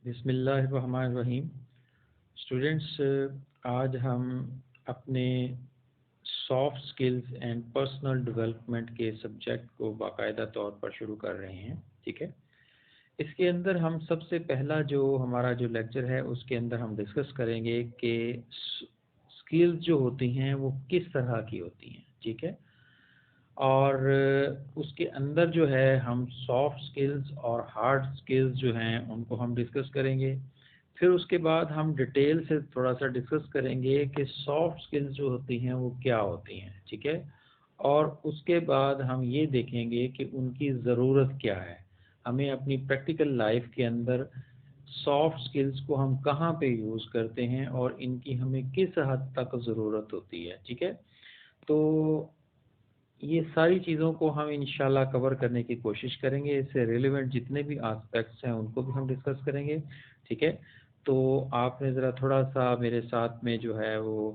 بسم اللہ الرحمن الرحیم. اسٹوڈینٹس، آج ہم اپنے soft skills and personal development کے سبجیکٹ کو باقاعدہ طور پر شروع کر رہے ہیں. ٹھیک ہے، اس کے اندر ہم سب سے پہلا جو ہمارا لیکچر ہے اس کے اندر ہم ڈسکس کریں گے کہ سکلز جو ہوتی ہیں وہ کس طرح کی ہوتی ہیں. ٹھیک ہے، اور اس کے اندر جو ہے ہم سافٹ سکلز اور ہارڈ سکلز جو ہیں ان کو ہم ڈسکس کریں گے. پھر اس کے بعد ہم ڈیٹیل سے تھوڑا سا ڈسکس کریں گے کہ سافٹ سکلز جو ہوتی ہیں وہ کیا ہوتی ہیں. ٹھیک ہے، اور اس کے بعد ہم یہ دیکھیں گے کہ ان کی ضرورت کیا ہے. ہمیں اپنی پریکٹیکل لائف کے اندر سافٹ سکلز کو ہم کہاں پہ یوز کرتے ہیں اور ان کی ہمیں کس حد تک ضرورت ہوتی ہے. ٹھیک ہے، تو یہ ساری چیزوں کو ہم انشاءاللہ کور کرنے کی کوشش کریں گے. اس سے ریلیونٹ جتنے بھی آسپیکٹس ہیں ان کو بھی ہم ڈسکس کریں گے. ٹھیک ہے، تو آپ نے ذرا تھوڑا سا میرے ساتھ میں جو ہے وہ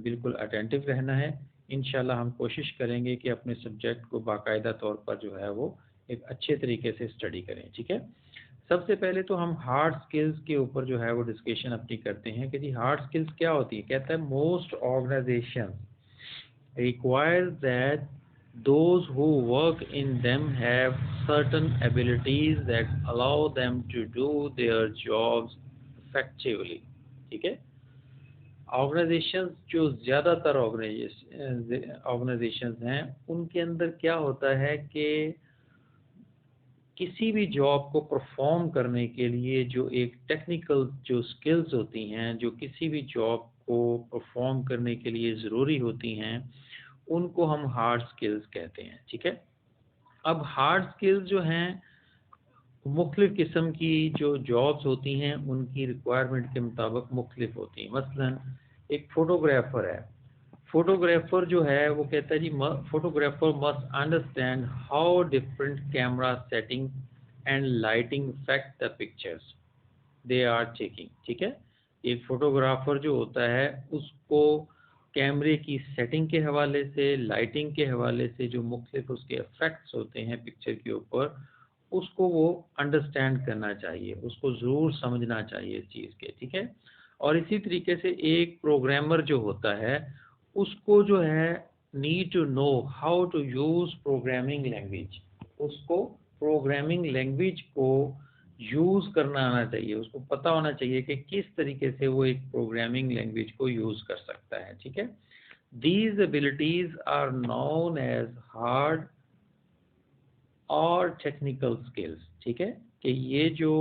بالکل اٹینٹو رہنا ہے. انشاءاللہ ہم کوشش کریں گے کہ اپنے سبجیکٹ کو باقاعدہ طور پر جو ہے وہ ایک اچھے طریقے سے اسٹڈی کریں. ٹھیک ہے، سب سے پہلے تو ہم ہارڈ سکلز کے اوپر جو ہے وہ ڈسکشن اپنی کرتے ہیں کہ جی ہارڈ سکلز کیا ہوتی ہے. کہتا ہے most organisation requires that those who work in them have certain abilities that allow them to do their jobs effectively. ٹھیک ہے، آرگنائزیشن جو زیادہ تر آرگنائزیشنز ہیں ان کے اندر کیا ہوتا ہے کہ کسی بھی جاب کو پرفارم کرنے کے لیے جو ایک ٹیکنیکل جو سکلز ہوتی ہیں جو کسی بھی جاب کو پرفارم کرنے کے لیے ضروری ہوتی ہیں ان کو ہم ہارڈ سکلز کہتے ہیں. ٹھیک ہے، اب ہارڈ سکلز جو ہیں مختلف قسم کی جو جابز ہوتی ہیں ان کی ریکوائرمنٹ کے مطابق مختلف ہوتی ہیں. مثلا ایک فوٹوگرافر ہے. فوٹوگرافر جو ہے وہ کہتا ہے جی photographer must understand how different camera setting and lighting effect the pictures they are taking. ٹھیک ہے، ایک فوٹوگرافر جو ہوتا ہے اس کو کیمرے کی سیٹنگ کے حوالے سے، لائٹنگ کے حوالے سے جو مختلف اس کے افیکٹس ہوتے ہیں پکچر کے اوپر اس کو وہ انڈرسٹینڈ کرنا چاہیے، اس کو ضرور سمجھنا چاہیے اس چیز کے. ٹھیک ہے، اور اسی طریقے سے ایک پروگرامر جو ہوتا ہے اس کو جو ہے need to know how to use programming language. اس کو پروگرامنگ لینگویج کو یوز کرنا آنا چاہیے، اس کو پتہ ہونا چاہیے کہ کس طریقے سے وہ ایک پروگرامنگ لینگویج کو یوز کر سکتا ہے. ٹھیک ہے، these abilities are known as hard اور ٹیکنیکل سکلز. ٹھیک ہے، کہ یہ جو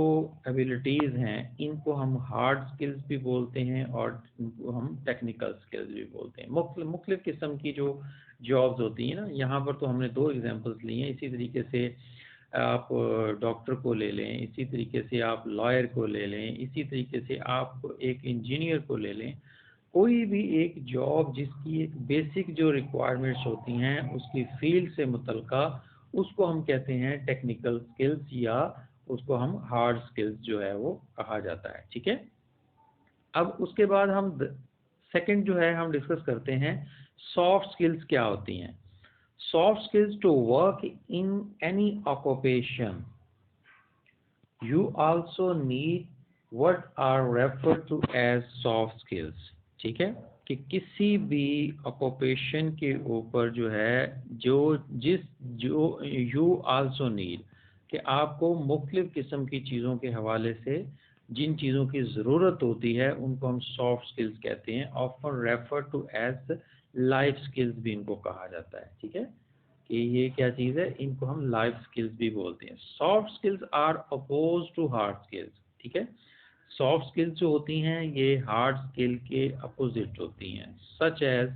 ایبیلٹیز ہیں ان کو ہم ہارڈ سکلز بھی بولتے ہیں اور ان کو ہم ٹیکنیکل سکلز بھی بولتے ہیں. مختلف قسم کی جو جابز ہوتی ہیں نا، یہاں پر تو ہم نے 2 ایگزامپلس لی ہیں. اسی طریقے سے آپ ڈاکٹر کو لے لیں، اسی طریقے سے آپ لائر کو لے لیں، اسی طریقے سے آپ ایک انجینئر کو لے لیں. کوئی بھی ایک جاب جس کی ایک بیسک جو ریکوائرمنٹس ہوتی ہیں اس کی فیلڈ سے متعلقہ اس کو ہم کہتے ہیں ٹیکنیکل سکلز یا اس کو ہم ہارڈ سکلز جو ہے وہ کہا جاتا ہے. ٹھیک ہے، اب اس کے بعد ہم سیکنڈ جو ہے ہم ڈسکس کرتے ہیں سافٹ سکلز کیا ہوتی ہیں. Soft skills to work in any occupation you also need what are referred to as soft skills. ٹھیک ہے، کہ کسی بھی آکوپیشن کے اوپر جو ہے جو یو آلسو نیڈ کہ آپ کو مختلف قسم کی چیزوں کے حوالے سے جن چیزوں کی ضرورت ہوتی ہے ان کو ہم سافٹ سکلز کہتے ہیں. often referred to as life skills بھی ان کو کہا جاتا ہے. ٹھیک ہے، کہ یہ کیا چیز ہے، ان کو ہم لائف سکلز بھی بولتے ہیں. Soft skills are opposed to hard skills. ٹھیک ہے، سافٹ سکلز جو ہوتی ہیں یہ ہارڈ سکل کے اپوزٹ ہوتی ہیں. Such as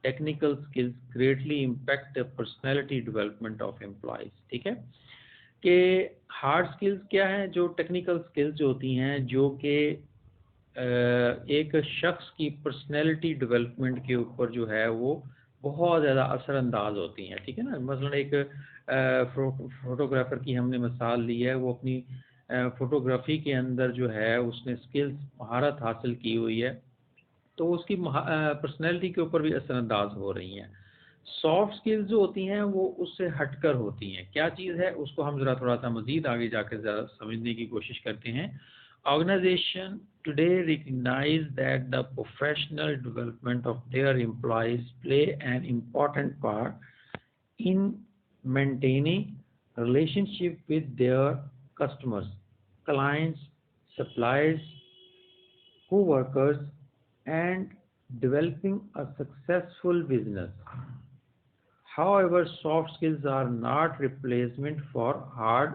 technical skills greatly impact personality development of employees. ٹھیک ہے، کہ ہارڈ سکلز کیا ہیں، جو ٹیکنیکل سکلز جو ہوتی ہیں جو کہ ایک شخص کی پرسنالٹی ڈیولپمنٹ کے اوپر جو ہے وہ بہت زیادہ اثر انداز ہوتی ہیں. ٹھیک ہے نا، مثلا ایک فوٹوگرافر کی ہم نے مثال لی ہے، وہ اپنی فوٹوگرافی کے اندر جو ہے اس نے سکلز مہارت حاصل کی ہوئی ہے تو اس کی پرسنالٹی کے اوپر بھی اثر انداز ہو رہی ہیں. سافٹ سکلز جو ہوتی ہیں وہ اس سے ہٹ کر ہوتی ہیں. کیا چیز ہے اس کو ہم ذرا تھوڑا سا مزید آگے جا کے ذرا سمجھنے کی کوشش کرتے ہیں. Organization today recognize that the professional development of their employees play an important part in maintaining relationship with their customers, clients, suppliers, co-workers, and developing a successful business. However, soft skills are not replacement for hard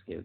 skills.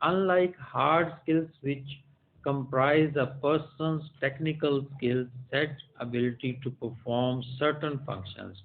Unlike hard skills which comprise a person's technical skills set ability to perform certain functions.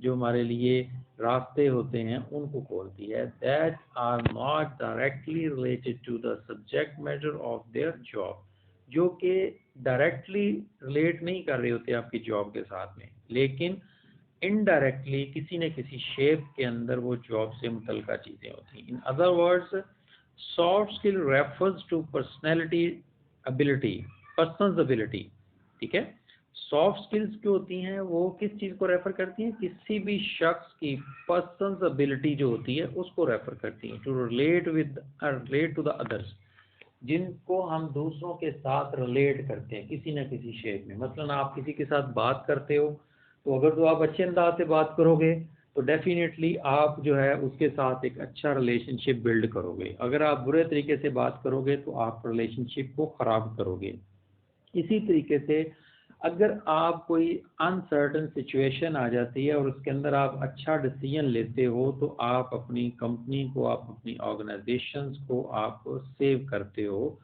جو ہمارے لیے راستے ہوتے ہیں ان کو کھولتی ہے. That are not directly related to the subject matter of their job, جو کہ ڈائریکٹلی ریلیٹ نہیں کر رہے ہوتے آپ کی جاب کے ساتھ میں, لیکن انڈائریکٹلی کسی نہ کسی شیپ کے اندر وہ جاب سے متعلقہ چیزیں ہوتی ہیں. In other words, soft skill refers to personality ability, personal ability. ٹھیک ہے, سافٹ اسکلز جو ہوتی ہیں وہ کس چیز کو ریفر کرتی ہیں؟ کسی بھی شخص کی پرسنل ابیلٹی جو ہوتی ہے اس کو ریفر کرتی ہیں, ٹو ریلیٹ ٹو دا ادرس, جن کو ہم دوسروں کے ساتھ ریلیٹ کرتے ہیں کسی نہ کسی شیپ میں. مثلا آپ کسی کے ساتھ بات کرتے ہو تو اگر تو آپ اچھے انداز سے بات کرو گے تو ڈیفینیٹلی آپ جو ہے اس کے ساتھ ایک اچھا ریلیشن شپ بلڈ کرو گے. اگر آپ برے طریقے سے بات کرو گے تو آپ ریلیشن شپ کو خراب کرو گے. اسی طریقے سے اگر آپ کوئی انسرٹن سچویشن آ جاتی ہے اور اس کے اندر آپ اچھا ڈیسیژن لیتے ہو تو آپ اپنی کمپنی کو, آپ اپنی آرگنائزیشنز کو آپ سیو کرتے ہو,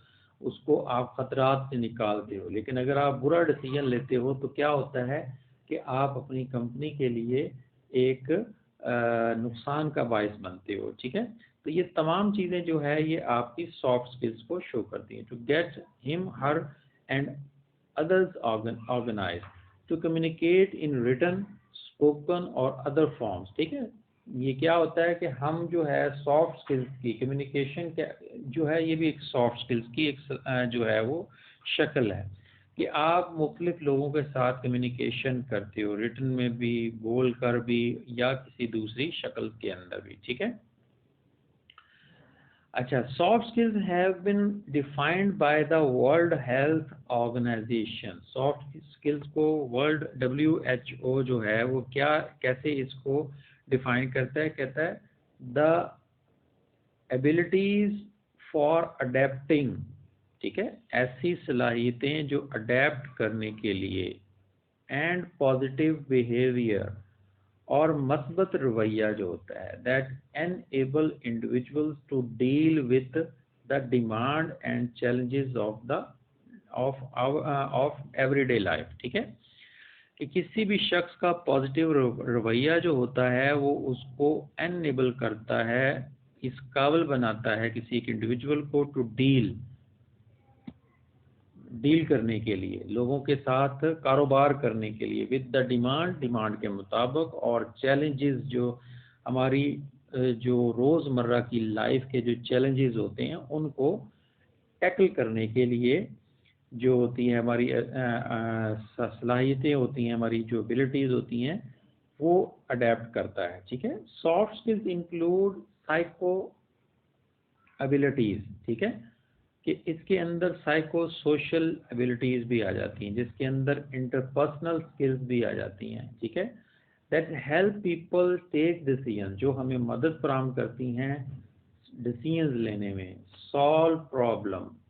اس کو آپ خطرات سے نکالتے ہو. لیکن اگر آپ برا ڈیسیژن لیتے ہو تو کیا ہوتا ہے کہ آپ اپنی کمپنی کے لیے ایک نقصان کا باعث بنتے ہو. ٹھیک ہے, تو یہ تمام چیزیں جو ہے یہ آپ کی سافٹ اسکلس کو شو کرتی ہیں. ٹو گیٹ ہم ہر and others organize, to communicate in written, spoken اور other forms. ٹھیک ہے, یہ کیا ہوتا ہے کہ ہم جو ہے سافٹ اسکلس کی کمیونیکیشن جو ہے یہ بھی ایک سافٹ اسکلس کی ایک جو ہے وہ شکل ہے کہ آپ مختلف لوگوں کے ساتھ کمیونیکیشن کرتے ہو, ریٹن میں بھی, بول کر بھی, یا کسی دوسری شکل کے اندر بھی. ٹھیک ہے, اچھا, soft skills have been defined by the World Health Organization. Soft skills کو WHO جو ہے وہ کیسے اس کو ڈیفائن کرتا ہے؟ کہتا ہے دا ایبلٹیز فار اڈیپٹنگ. ٹھیک ہے, ایسی صلاحیتیں جو اڈیپٹ کرنے کے لیے, اینڈ پازیٹیو بیہیویئر اور مثبت رویہ جو ہوتا ہے, that enable individuals to deal with the demand and challenges of everyday life. ٹھیک ہے, کہ کسی بھی شخص کا پازیٹیو رویہ جو ہوتا ہے وہ اس کو enable کرتا ہے, اس قابل بناتا ہے کسی ایک انڈیویجول کو ٹو ڈیل کرنے کے لیے, لوگوں کے ساتھ کاروبار کرنے کے لیے, ود دا ڈیمانڈ کے مطابق, اور چیلنجز جو ہماری جو روز مرہ کی لائف کے جو چیلنجز ہوتے ہیں ان کو ٹیکل کرنے کے لیے جو ہوتی ہیں ہماری صلاحیتیں ہوتی ہیں, ہماری جو ابیلٹیز ہوتی ہیں وہ اڈیپٹ کرتا ہے. ٹھیک ہے, soft skills include psycho abilities. ٹھیک ہے, کہ اس کے اندر سائیکو سوشل ایبلٹیز بھی آ جاتی ہیں, جس کے اندر انٹرپرسنل سکلز بھی آ جاتی ہیں. ٹھیک ہے, that help people take decision, جو ہمیں مدد فراہم کرتی ہیں ڈیسیژنز لینے میں, سالو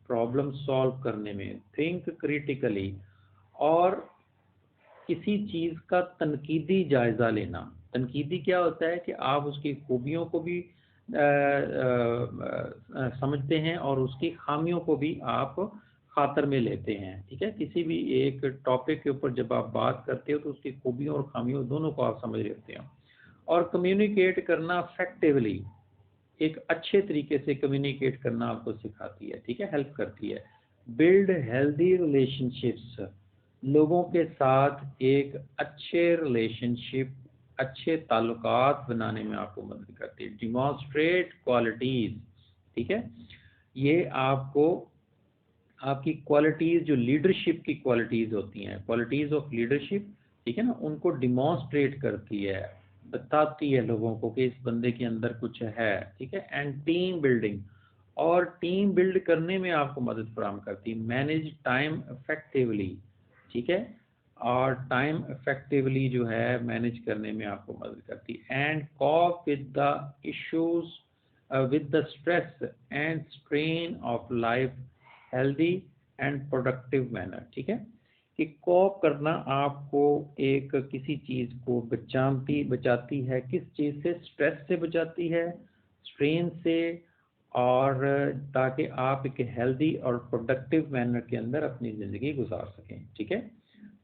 پرابلم سالو کرنے میں, تھنک کریٹیکلی, اور کسی چیز کا تنقیدی جائزہ لینا. تنقیدی کیا ہوتا ہے کہ آپ اس کی خوبیوں کو بھی سمجھتے ہیں اور اس کی خامیوں کو بھی آپ خاطر میں لیتے ہیں. ٹھیک ہے, کسی بھی ایک ٹاپک کے اوپر جب آپ بات کرتے ہو تو اس کی خوبیوں اور خامیوں دونوں کو آپ سمجھ لیتے ہیں. اور کمیونیکیٹ کرنا افیکٹولی, ایک اچھے طریقے سے کمیونیکیٹ کرنا آپ کو سکھاتی ہے. ٹھیک ہے, ہیلپ کرتی ہے. بلڈ ہیلدی ریلیشن شپس, لوگوں کے ساتھ ایک اچھے ریلیشن شپ, اچھے تعلقات بنانے میں آپ کو مدد کرتی ہے. Demonstrate qualities. ٹھیک ہے, یہ آپ کو آپ کی کوالٹیز جو لیڈرشپ کی کوالٹیز ہوتی ہیں, کوالٹیز آف لیڈرشپ, ٹھیک ہے نا, ان کو ڈیمانسٹریٹ کرتی ہے, بتاتی ہے لوگوں کو کہ اس بندے کے اندر کچھ ہے. ٹھیک ہے, اینڈ ٹیم بلڈنگ, اور ٹیم بلڈ کرنے میں آپ کو مدد فراہم کرتی ہے. Manage time effectively. ٹھیک ہے, اور ٹائم افیکٹولی جو ہے مینیج کرنے میں آپ کو مدد کرتی ہے. And cope with the issues with the stress and strain of life healthy and productive manner. ٹھیک ہے, کہ کوپ کرنا آپ کو ایک کسی چیز کو بچاتی ہے, کس چیز سے؟ اسٹریس سے بچاتی ہے, اسٹرین سے, اور تاکہ آپ ایک ہیلدی اور پروڈکٹیو مینر کے اندر اپنی زندگی گزار سکیں. ٹھیک ہے,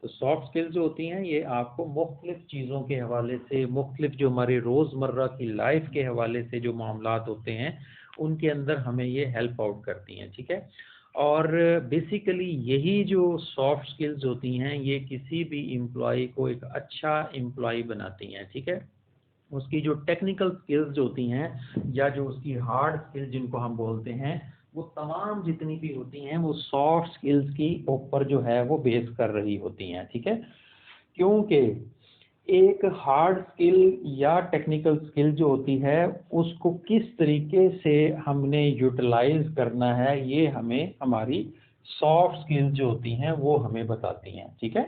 تو سافٹ اسکلز جو ہوتی ہیں یہ آپ کو مختلف چیزوں کے حوالے سے، مختلف جو ہمارے روزمرہ کی لائف کے حوالے سے جو معاملات ہوتے ہیں ان کے اندر ہمیں یہ ہیلپ آؤٹ کرتی ہیں، ٹھیک ہے. اور بیسیکلی یہی جو سافٹ اسکلز ہوتی ہیں یہ کسی بھی امپلائی کو ایک اچھا امپلائی بناتی ہیں، ٹھیک ہے. اس کی جو ٹیکنیکل سکلز جو ہوتی ہیں یا جو اس کی ہارڈ سکلز جن کو ہم بولتے ہیں، وہ تمام جتنی بھی ہوتی ہیں وہ سافٹ سکلز کی اوپر جو ہے وہ بیس کر رہی ہوتی ہیں، ٹھیک ہے. کیونکہ ایک ہارڈ سکل یا ٹیکنیکل سکل جو ہوتی ہے اس کو کس طریقے سے ہم نے یوٹیلائز کرنا ہے یہ ہمیں ہماری سافٹ سکل جو ہوتی ہیں وہ ہمیں بتاتی ہیں، ٹھیک ہے.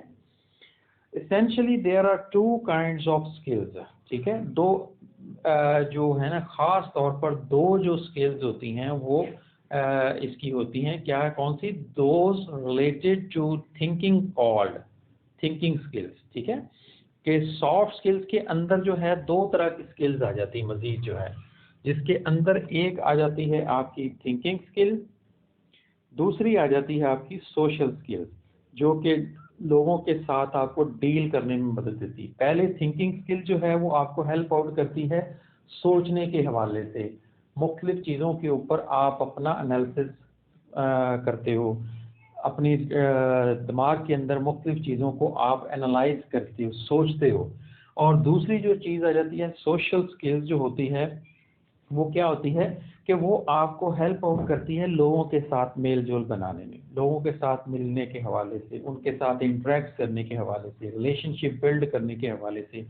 essentially there are two kinds of skills، ٹھیک ہے. دو جو ہے نا خاص طور پر دو جو سکلز ہوتی ہیں وہ اس کی ہوتی ہیں، کیا کون سی؟ Those related to thinking called thinking skills, ٹھیک ہے. کہ سافٹ سکلز کے اندر جو ہے دو طرح کی سکلز آ جاتی ہیں مزید جو ہے، جس کے اندر ایک آ جاتی ہے آپ کی تھنکنگ سکل، دوسری آ جاتی ہے آپ کی سوشل سکل، جو کہ لوگوں کے ساتھ آپ کو ڈیل کرنے میں مدد دیتی ہے. پہلے تھنکنگ سکل جو ہے وہ آپ کو ہیلپ آؤٹ کرتی ہے سوچنے کے حوالے سے، مختلف چیزوں کے اوپر آپ اپنا انالیسس کرتے ہو، اپنی دماغ کے اندر مختلف چیزوں کو آپ انالائز کرتے ہو، سوچتے ہو. اور دوسری جو چیز آ جاتی ہے سوشل سکلز جو ہوتی ہے وہ کیا ہوتی ہے کہ وہ آپ کو ہیلپ آؤٹ کرتی ہے لوگوں کے ساتھ میل جول بنانے میں، لوگوں کے ساتھ ملنے کے حوالے سے، ان کے ساتھ انٹریکٹ کرنے کے حوالے سے، ریلیشن شپ بلڈ کرنے کے حوالے سے،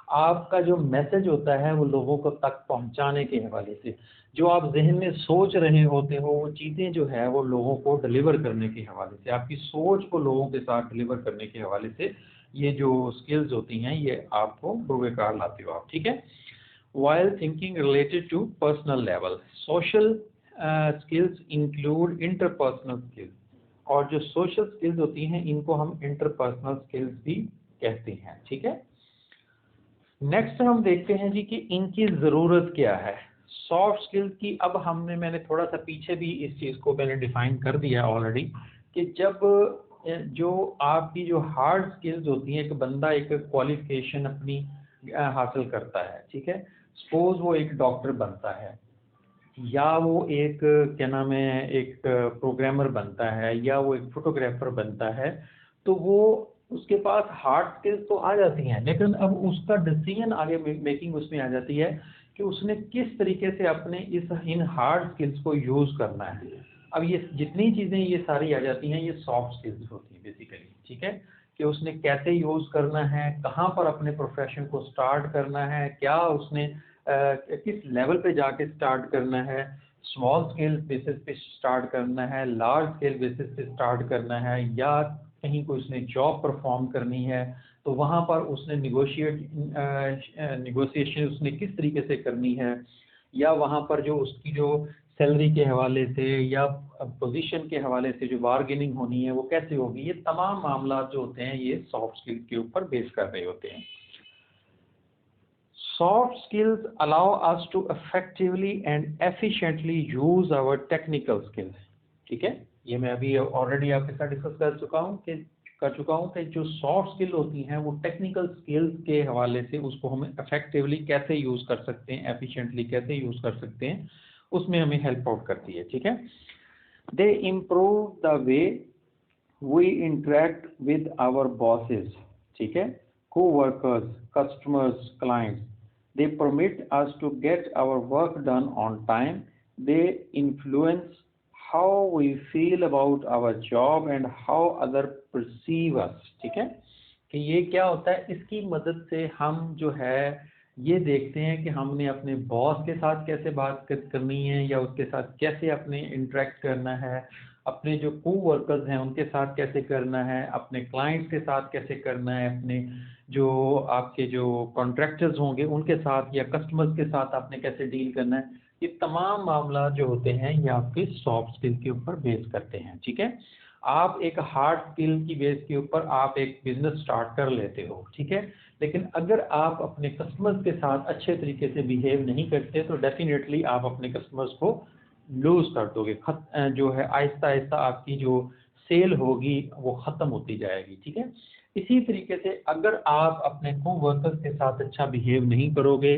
آپ کا جو میسج ہوتا ہے وہ لوگوں کو تک پہنچانے کے حوالے سے، جو آپ ذہن میں سوچ رہے ہوتے ہو وہ چیزیں جو ہے وہ لوگوں کو ڈلیور کرنے کے حوالے سے، آپ کی سوچ کو لوگوں کے ساتھ ڈلیور کرنے کے حوالے سے یہ جو سکلز ہوتی ہیں یہ آپ کو بروئے کار لاتے ہو آپ، ٹھیک ہے. while thinking related to personal level social skills include interpersonal skills، اور جو سوشل سکلز ہوتی ہیں ان کو ہم انٹرپرسنل سکلز بھی کہتے ہیں، ٹھیک ہے. نیکسٹ ہم دیکھتے ہیں جی کہ ان کی ضرورت کیا ہے سافٹ سکلز کی. اب میں نے تھوڑا سا پیچھے بھی اس چیز کو میں نے ڈیفائن کر دیا آلریڈی کہ جب جو آپ کی جو ہارڈ سکلز ہوتی ہیں، ایک بندہ ایک کوالیفیکیشن اپنی حاصل کرتا ہے، ٹھیک ہے. سپوز وہ ایک ڈاکٹر بنتا ہے یا وہ ایک کیا نام ہے ایک پروگرامر بنتا ہے یا وہ ایک فوٹوگرافر بنتا ہے، تو وہ اس کے پاس ہارڈ سکلز تو آ جاتی ہیں، لیکن اب اس کا ڈیسیژن آگے میکنگ اس میں آ جاتی ہے کہ اس نے کس طریقے سے اپنے ان ہارڈ سکلز کو یوز کرنا ہے. اب یہ جتنی چیزیں یہ ساری آ جاتی ہیں یہ سافٹ سکلز ہوتی ہیں بیسیکلی، ٹھیک ہے. کہ اس نے کیسے یوز کرنا ہے، کہاں پر اپنے پروفیشن کو سٹارٹ کرنا ہے، کیا اس نے کس لیول پہ جا کے سٹارٹ کرنا ہے، اسمال اسکیل بیسس پہ سٹارٹ کرنا ہے، لارج اسکیل بیسس پہ سٹارٹ کرنا ہے، یا کہیں کو اس نے جاب پرفارم کرنی ہے تو وہاں پر اس نے نیگوشیشن اس نے کس طریقے سے کرنی ہے، یا وہاں پر جو اس کی جو سیلری کے حوالے سے یا پوزیشن کے حوالے سے جو بارگیننگ ہونی ہے وہ کیسے ہوگی. یہ تمام معاملات جو ہوتے ہیں یہ سافٹ اسکل کے اوپر بیس کر رہے ہوتے ہیں. Soft skills allow us to effectively and efficiently use our technical skills. ٹھیک ہے، یہ میں ابھی آلریڈی آپ کے ساتھ ڈسکس کر چکا ہوں کہ جو سافٹ اسکل ہوتی ہیں وہ ٹیکنیکل اسکلز کے حوالے سے اس کو ہم افیکٹولی کیسے یوز کر سکتے ہیں، ایفیشینٹلی کیسے یوز کر سکتے ہیں، اس میں ہمیں ہیلپ آؤٹ کرتی ہے، ٹھیک ہے. They improve the way we interact with our bosses, ٹھیک ہے، co-workers, customers, clients. They permit us to get our work done on time. They influence how we feel about our job and how others perceive us. ٹھیک ہے کہ یہ کیا ہوتا ہے، اس کی مدد سے ہم جو ہے یہ دیکھتے ہیں کہ ہم نے اپنے باس کے ساتھ کیسے بات کرنی ہے یا اس کے ساتھ کیسے اپنے انٹریکٹ کرنا ہے، اپنے جو کو ورکرز ہیں ان کے ساتھ کیسے کرنا ہے، اپنے کلائنٹس کے ساتھ کیسے کرنا ہے، اپنے جو آپ کے جو کانٹریکٹرز ہوں گے ان کے ساتھ یا کسٹمرز کے ساتھ آپ نے کیسے ڈیل کرنا ہے. یہ تمام معاملات جو ہوتے ہیں یہ آپ کے سافٹ اسکل کے اوپر بیس کرتے ہیں، ٹھیک ہے. آپ ایک ہارڈ اسکل کی بیس کے اوپر آپ ایک بزنس سٹارٹ کر لیتے ہو، ٹھیک ہے، لیکن اگر آپ اپنے کسٹمرز کے ساتھ اچھے طریقے سے بیہیو نہیں کرتے تو ڈیفینیٹلی آپ اپنے کسٹمرز کو لوز کر دو گے، جو ہے آہستہ آہستہ آپ کی جو سیل ہوگی وہ ختم ہوتی جائے گی، ٹھیک ہے. اسی طریقے سے اگر آپ اپنے کو ورکرز کے ساتھ اچھا بیہیو نہیں کرو گے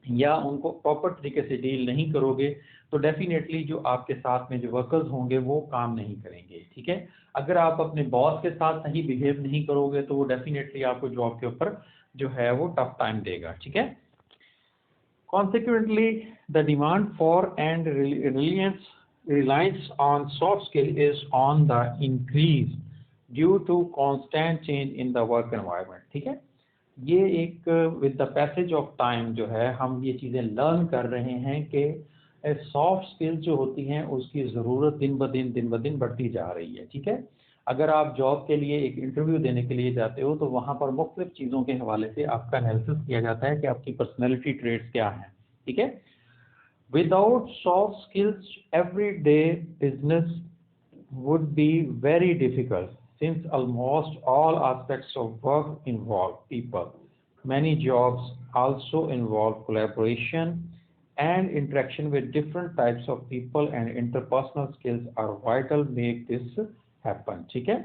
یا ان کو پراپر طریقے سے ڈیل نہیں کرو گے تو ڈیفینیٹلی جو آپ کے ساتھ میں جو ورکرز ہوں گے وہ کام نہیں کریں گے. ٹھیک ہے, اگر آپ اپنے باس کے ساتھ صحیح بیہیو نہیں کرو گے تو وہ ڈیفینیٹلی آپ کو جاب کے اوپر جو ہے وہ ٹف ٹائم دے گا. ٹھیک ہے. Consequently, the demand for and reliance on soft skill is on the increase due to constant change in the work environment. ٹھیک ہے, یہ ایک with the passage of time جو ہے ہم یہ چیزیں لرن کر رہے ہیں کہ سافٹ اسکل جو ہوتی ہیں اس کی ضرورت دن بدن بڑھتی جا رہی ہے. ٹھیک ہے, اگر آپ جاب کے لیے ایک انٹرویو دینے کے لیے جاتے ہو تو وہاں پر مختلف چیزوں کے حوالے سے آپ کا انالیسس کیا جاتا ہے کہ آپ کی پرسنالٹی ٹریٹس کیا ہیں. ٹھیک ہے, without soft skills every day business would be very difficult since almost all aspects of work involve people. Many jobs also involve collaboration and interaction with different types of people, and interpersonal skills are vital to make this happen. ٹھیک ہے,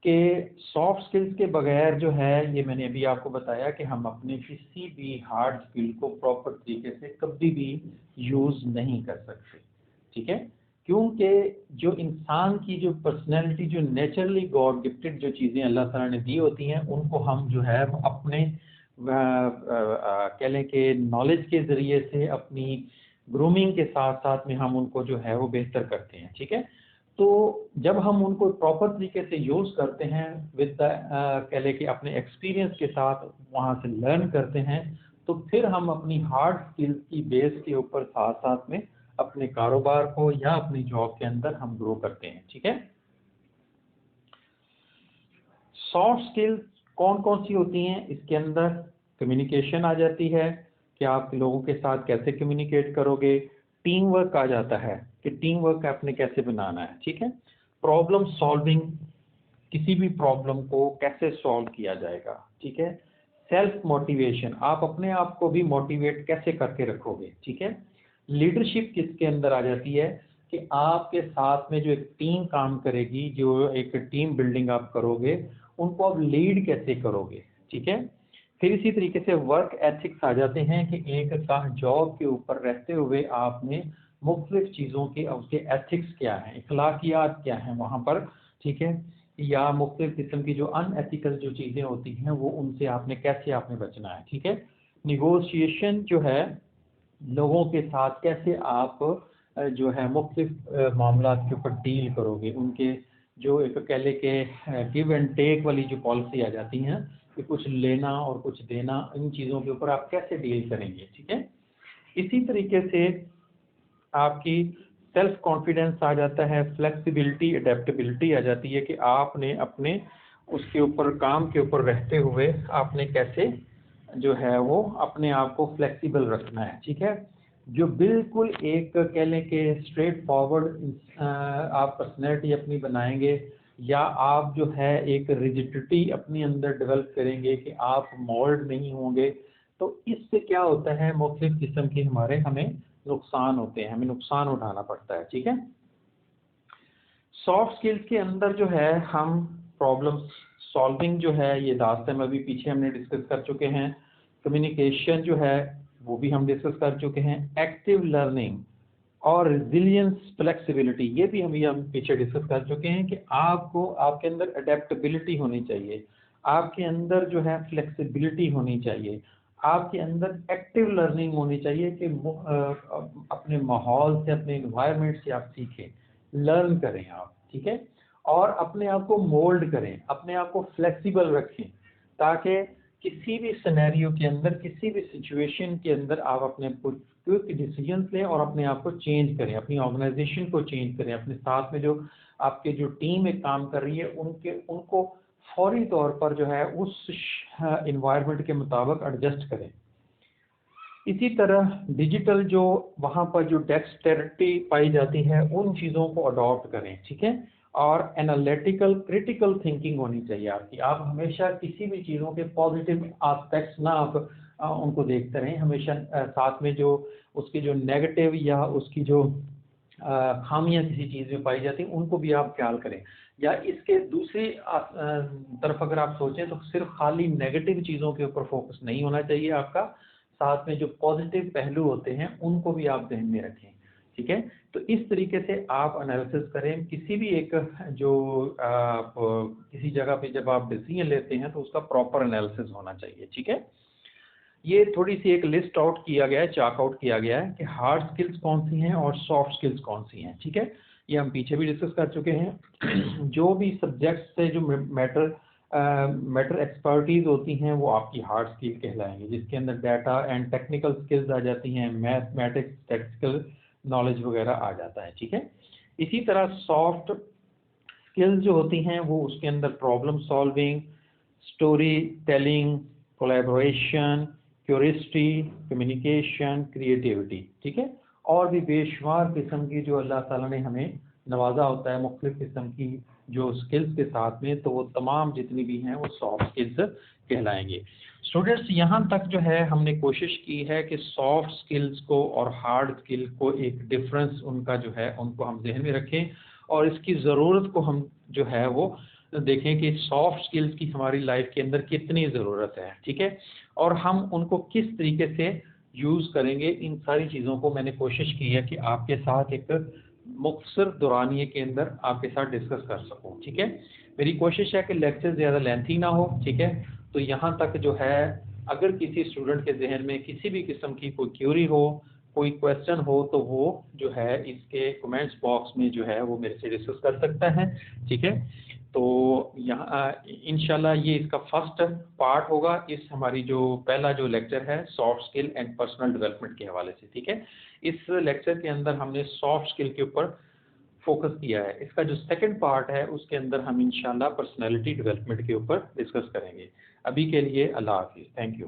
کہ soft skills کے بغیر جو ہے یہ میں نے ابھی آپ کو بتایا کہ ہم اپنے کسی بھی ہارڈ اسکل کو پراپر طریقے سے کبھی بھی یوز نہیں کر سکتے. ٹھیک ہے, کیونکہ جو انسان کی جو پرسنالٹی جو نیچرلی گاڈ گفٹڈ جو چیزیں اللہ تعالیٰ نے دی ہوتی ہیں ان کو ہم جو ہے اپنے کہہ لیں کہ نالج کے ذریعے سے اپنی گرومنگ کے ساتھ ساتھ میں ہم ان کو جو ہے وہ بہتر کرتے ہیں. ٹھیک ہے, تو جب ہم ان کو پراپر طریقے سے یوز کرتے ہیں ود کہہ لیں کہ اپنے ایکسپیرینس کے ساتھ وہاں سے لرن کرتے ہیں تو پھر ہم اپنی ہارڈ اسکلس کی بیس کے اوپر ساتھ ساتھ میں اپنے کاروبار کو یا اپنی جاب کے اندر ہم گرو کرتے ہیں. ٹھیک ہے, سافٹ اسکلس کون کون سی ہوتی ہیں؟ اس کے اندر کمیونیکیشن آ جاتی ہے کہ آپ لوگوں کے ساتھ کیسے کمیونیکیٹ کرو گے. ٹیم ورک آ جاتا ہے کہ ٹیم ورک آپ نے کیسے بنانا ہے. ٹھیک ہے, پرابلم سالونگ, کسی بھی پرابلم کو کیسے سالو کیا جائے گا. ٹھیک ہے, سیلف موٹیویشن, آپ اپنے آپ کو بھی موٹیویٹ کیسے کر کے رکھو گے. ٹھیک ہے, لیڈرشپ کس کے اندر آ جاتی ہے کہ آپ کے ساتھ میں جو ایک ٹیم کام کرے گی, جو ایک ٹیم بلڈنگ آپ کرو گے ان کو آپ لیڈ کیسے کرو گے. ٹھیک ہے, پھر اسی طریقے سے ورک ایتھکس آ جاتے ہیں کہ ایک جاب کے اوپر رہتے ہوئے آپ نے مختلف چیزوں کے اس کے ایتھکس کیا ہیں, اخلاقیات کیا ہیں وہاں پر. ٹھیک ہے, یا مختلف قسم کی جو ان ایتھیکل جو چیزیں ہوتی ہیں وہ ان سے آپ نے کیسے آپ نے بچنا ہے. ٹھیک ہے, نیگوشیشن جو ہے لوگوں کے ساتھ کیسے آپ جو ہے مختلف معاملات کے اوپر ڈیل کرو گے, ان کے جو ایک کہہ لے کہ گیو اینڈ ٹیک والی جو پالیسی آ جاتی ہیں کہ کچھ لینا اور کچھ دینا, ان چیزوں کے اوپر آپ کیسے ڈیل کریں گے. ٹھیک ہے, اسی طریقے سے آپ کی سیلف کانفیڈنس آ جاتا ہے, فلیکسیبلٹی اڈیپٹیبلٹی آ جاتی ہے کہ آپ نے اپنے اس کے اوپر کام کے اوپر رہتے ہوئے آپ نے کیسے جو ہے وہ اپنے آپ کو فلیکسیبل رکھنا ہے. ٹھیک ہے, جو بالکل ایک کہہ لیں کہ اسٹریٹ فارورڈ آپ پرسنالٹی اپنی بنائیں گے یا آپ جو ہے ایک ریجڈٹی اپنے اندر ڈیولپ کریں گے کہ آپ مولڈ نہیں ہوں گے, تو اس سے کیا ہوتا ہے مختلف قسم کے ہمیں نقصان ہوتے ہیں, ہمیں نقصان اٹھانا پڑتا ہے. ٹھیک ہے, سافٹ اسکلس کے اندر جو ہے ہم پرابلم سالونگ جو ہے یہ لاسٹ ٹائم ابھی پیچھے ہم نے ڈسکس کر چکے ہیں. کمیونیکیشن جو ہے وہ بھی ہم ڈسکس کر چکے ہیں. ایکٹیو لرننگ اور ریزیلینس, فلیکسیبلٹی, یہ بھی ہم پیچھے ڈسکس کر چکے ہیں کہ آپ کو آپ کے اندر اڈیپٹیبلٹی ہونی چاہیے, آپ کے اندر جو ہے فلیکسیبلٹی ہونی چاہیے, آپ کے اندر ایکٹیو لرننگ ہونی چاہیے کہ اپنے ماحول سے اپنے انوائرمنٹ سے آپ سیکھیں, لرن کریں آپ. ٹھیک ہے, اور اپنے آپ کو مولڈ کریں, اپنے آپ کو فلیکسیبل رکھیں تاکہ کسی بھی سینیریو کے اندر, کسی بھی سچویشن کے اندر آپ اپنے کوئی ڈیسیجنس لیں اور اپنے آپ کو چینج کریں, اپنی آرگنائزیشن کو چینج کریں, اپنے ساتھ میں جو آپ کے جو ٹیم ایک کام کر رہی ہے ان کو فوری طور پر جو ہے اس انوائرمنٹ کے مطابق ایڈجسٹ کریں. اسی طرح ڈیجیٹل جو وہاں پر جو ڈیکسٹریٹی پائی جاتی ہے ان چیزوں کو اڈاپٹ کریں. ٹھیک ہے, اور انالیٹیکل کریٹیکل تھنکنگ ہونی چاہیے آپ کی. آپ ہمیشہ کسی بھی چیزوں کے پازیٹیو آسپیکٹس نہ آپ ان کو دیکھتے رہیں, ہمیشہ ساتھ میں جو اس کی جو نیگیٹو یا اس کی جو خامیاں کسی چیز میں پائی جاتی ہیں ان کو بھی آپ خیال کریں. یا اس کے دوسری طرف اگر آپ سوچیں تو صرف خالی نیگیٹو چیزوں کے اوپر فوکس نہیں ہونا چاہیے آپ کا، ساتھ میں جو پازیٹیو پہلو ہوتے ہیں ان کو بھی آپ ذہن میں رکھیں. ٹھیک ہے، تو اس طریقے سے آپ انالیسس کریں کسی بھی ایک جو کسی جگہ پہ جب آپ ڈیسیژن لیتے ہیں تو اس کا پراپر انالیسس ہونا چاہیے. ٹھیک ہے، یہ تھوڑی سی ایک لسٹ آؤٹ کیا گیا ہے، چاک آؤٹ کیا گیا ہے کہ ہارڈ سکلز کون سی ہیں اور سافٹ سکلز کون سی ہیں. ٹھیک ہے، یہ ہم پیچھے بھی ڈسکس کر چکے ہیں. جو بھی سبجیکٹ سے جو میٹر ایکسپرٹیز ہوتی ہیں وہ آپ کی ہارڈ سکل کہلائیں گے، جس کے اندر ڈیٹا اینڈ ٹیکنیکل سکلز آ جاتی ہیں، میتھمیٹکس ٹیکسٹیکل نالج وغیرہ آ جاتا ہے. ٹھیک ہے، اسی طرح سافٹ سکلز جو ہوتی ہیں وہ اس کے اندر problem solving, story telling, collaboration, curiosity, communication, creativity. ٹھیک ہے، اور بھی بے شمار قسم کی جو اللہ تعالیٰ نے ہمیں نوازا ہوتا ہے مختلف قسم کی جو سکلز کے ساتھ میں، تو وہ تمام جتنی بھی ہیں وہ سافٹ سکلز کہلائیں گے. اسٹوڈنٹس یہاں تک جو ہے ہم نے کوشش کی ہے کہ سافٹ سکلز کو اور ہارڈ سکل کو ایک ڈفرنس ان کا جو ہے ان کو ہم ذہن میں رکھیں، اور اس کی ضرورت کو ہم جو ہے وہ دیکھیں کہ سافٹ سکلز کی ہماری لائف کے اندر کتنی ضرورت ہے. ٹھیک ہے، اور ہم ان کو کس طریقے سے یوز کریں گے. ان ساری چیزوں کو میں نے کوشش کی ہے کہ آپ کے ساتھ ایک مختصر دورانیے کے اندر آپ کے ساتھ ڈسکس کر سکوں. ٹھیک ہے، میری کوشش ہے کہ لیکچر زیادہ لینتھی نہ ہو. ٹھیک ہے، تو یہاں تک جو ہے اگر کسی اسٹوڈنٹ کے ذہن میں کسی بھی قسم کی کوئی کیوری ہو، کوئی کویسچن ہو، تو وہ جو ہے اس کے کمنٹس باکس میں جو ہے وہ میرے سے ڈسکس کر سکتا ہے. ٹھیک ہے، تو یہاں انشاءاللہ یہ اس کا فرسٹ پارٹ ہوگا، اس ہماری جو پہلا جو لیکچر ہے soft skill and personal development کے حوالے سے. ٹھیک ہے، اس لیکچر کے اندر ہم نے سافٹ اسکل کے اوپر فوکس کیا ہے. اس کا جو سیکنڈ پارٹ ہے اس کے اندر ہم انشاءاللہ پرسنالٹی ڈیولپمنٹ کے اوپر ڈسکس کریں گے. ابھی کے لیے اللہ حافظ، تھینک یو.